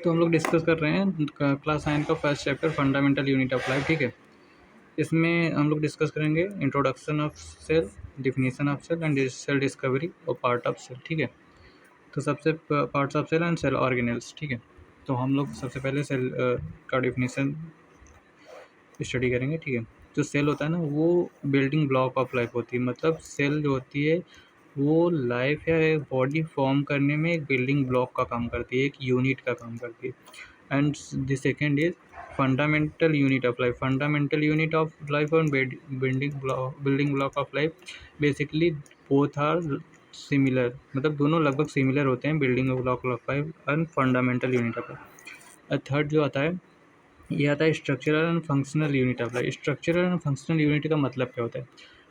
तो हम लोग डिस्कस कर रहे हैं क्लास 9 का first chapter fundamental unit of life. ठीक है, इसमें हम लोग डिस्कस करेंगे introduction of cell, definition of cell and cell discovery और पार्ट ऑफ सेल। ठीक है, तो सबसे parts of cell and cell organelles. ठीक है, तो हम लोग सबसे पहले सेल का डिफिनीशन स्टडी करेंगे। ठीक है, जो सेल होता है ना वो बिल्डिंग ब्लॉक ऑफ लाइफ होती है। मतलब सेल जो होती है वो लाइफ या एक बॉडी फॉर्म करने में एक बिल्डिंग ब्लॉक का काम करती है, एक यूनिट का काम करती है। And the second is fundamental unit of life. Fundamental unit of life और building block of life basically both are similar, मतलब दोनों लगभग सिमिलर होते हैं, building block of life and fundamental unit of life. Third जो आता है ये आता है structural and functional unit of life. Structural and functional unit का मतलब क्या होता है?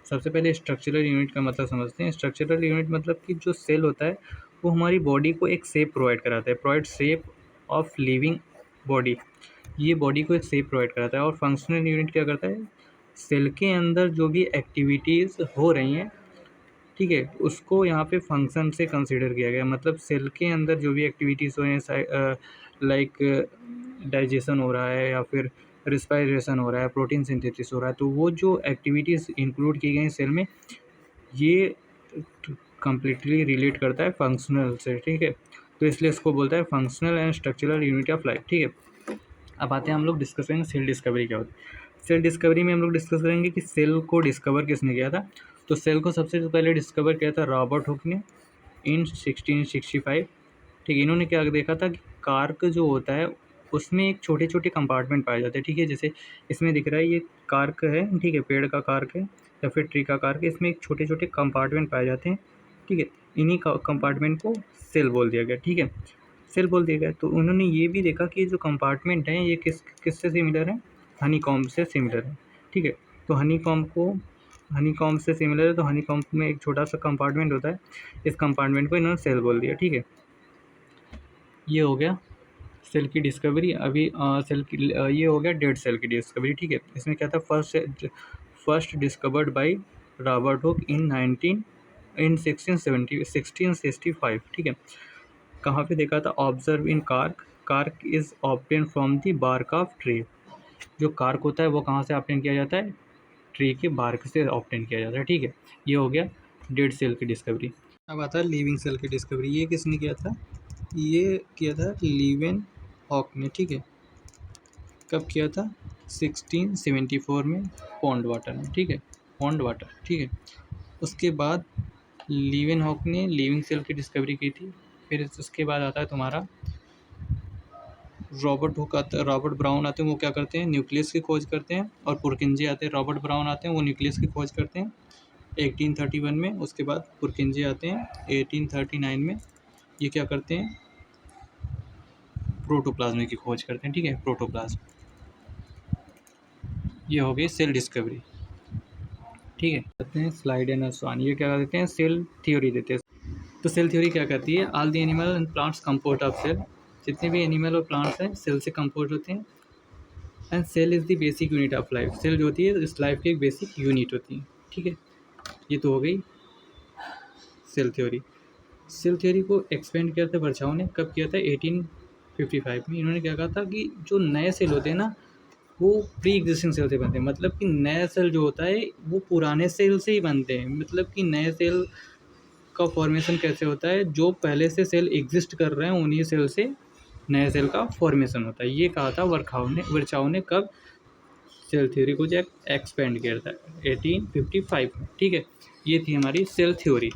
सबसे पहले स्ट्रक्चरल यूनिट का मतलब समझते हैं। स्ट्रक्चरल यूनिट मतलब कि जो सेल होता है वो हमारी बॉडी को एक शेप प्रोवाइड कराता है, provide shape of living body. ये बॉडी को एक शेप प्रोवाइड कराता है। और फंक्शनल यूनिट क्या करता है? सेल के अंदर जो भी एक्टिविटीज़ हो रही हैं, ठीक है, उसको यहाँ पे फंक्शन से कंसिडर किया गया। मतलब सेल के अंदर जो भी एक्टिविटीज़ हो रही हैं, लाइक डाइजेशन हो रहा है या फिर रिस्पायरेशन हो रहा है, प्रोटीन सिंथेसिस हो रहा है, तो वो जो एक्टिविटीज़ इंक्लूड की गई सेल में ये कम्प्लीटली रिलेट करता है फंक्शनल से। ठीक है, तो इसलिए इसको बोलता है functional and structural unit of life. ठीक है, अब आते हैं हम लोग डिस्कस करेंगे सेल डिस्कवरी क्या होती है। सेल डिस्कवरी में हम लोग डिस्कस करेंगे कि सेल को डिस्कवर किसने किया था। तो सेल को सबसे पहले डिस्कवर किया था रॉबर्ट हुक ने इन 1665। ठीक है, इन्होंने क्या देखा था कि कार्क जो होता है उसमें एक छोटे छोटे कंपार्टमेंट पाए जाते हैं। ठीक है, जैसे इसमें दिख रहा है ये कार्क है, ठीक है, पेड़ का कार्क है या फिर ट्री का कार्क है। इसमें एक छोटे छोटे कंपार्टमेंट पाए जाते हैं। ठीक है, इन्हीं कंपार्टमेंट को सेल बोल दिया गया। ठीक है, सेल बोल दिया गया। तो उन्होंने ये भी देखा कि जो कंपार्टमेंट हैं ये किससे सिमिलर है? हनी कॉम्ब से सिमिलर है। ठीक है, तो हनी कॉम्ब से सिमिलर है, तो हनी कॉम्ब में एक छोटा सा कंपार्टमेंट होता है, इस कंपार्टमेंट को इन्होंने सेल बोल दिया। ठीक है, ये हो गया सेल की डिस्कवरी। अभी सेल की ये हो गया डेड सेल की डिस्कवरी। ठीक है, इसमें क्या था? First discovered by Robert Hooke in 1665। ठीक है, कहाँ पे देखा था? Observe in cork is obtain from the bark of tree. जो कार्क होता है वो कहाँ से ऑब्टेन किया जाता है? ट्री के बार्क से ऑब्टेन किया जाता है। ठीक है, ये हो गया डेड सेल की डिस्कवरी। अब आता है लिविंग सेल की डिस्कवरी। ये किसने किया था? ये किया था लीवेन हॉक ने। ठीक है, कब किया था? 1674 में, पॉन्ड वाटर में। ठीक है, पॉन्ड वाटर। ठीक है, उसके बाद लीवेन हॉक ने लिविंग सेल की डिस्कवरी की थी। फिर उसके बाद आता है तुम्हारा रॉबर्ट ब्राउन आते हैं। वो क्या करते हैं? न्यूक्लियस की खोज करते हैं। और पुरकिंजे आते हैं। रॉबर्ट ब्राउन आते हैं, वो न्यूक्लियस की खोज करते हैं 1831 में। उसके बाद पुरकिंजे आते हैं 1839 में। ये क्या करते हैं? प्रोटोप्लाज्म की खोज करते हैं। ठीक है, प्रोटोप्लाज्म। ये हो गई सेल डिस्कवरी। ठीक है, कहते हैं स्लाइड एंड स्वान। ये क्या देते हैं? सेल थ्योरी देते हैं। तो सेल थ्योरी क्या कहती है? All the animal and plants compose of cell. जितने भी एनिमल और प्लांट्स हैं सेल से कंपोज होते हैं। And cell is the basic unit of life. Cell जो होती है इस लाइफ की एक बेसिक यूनिट होती है। ठीक है, ये तो हो गई सेल थ्योरी। सेल थ्योरी को एक्सपेंड किया था बर्चाओ ने। कब किया था? 1855 में। इन्होंने क्या कहा था कि जो नए सेल होते हैं ना वो प्री एग्जिस्टिंग सेल से बनते हैं। मतलब कि नए सेल जो होता है वो पुराने सेल से ही बनते हैं। मतलब कि नए सेल का फॉर्मेशन कैसे होता है? जो पहले से सेल एग्जिस्ट कर रहे हैं उन्हीं सेल से नए सेल का फॉर्मेशन होता है। ये कहा था वर्चाओ ने कब? सेल थ्योरी को जो एक्सपेंड किया था 1855 में। ठीक है, ये थी हमारी सेल थ्योरी।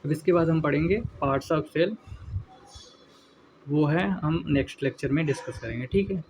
अब इसके बाद हम पढ़ेंगे पार्ट्स ऑफ सेल। वो है हम नेक्स्ट लेक्चर में डिस्कस करेंगे। ठीक है।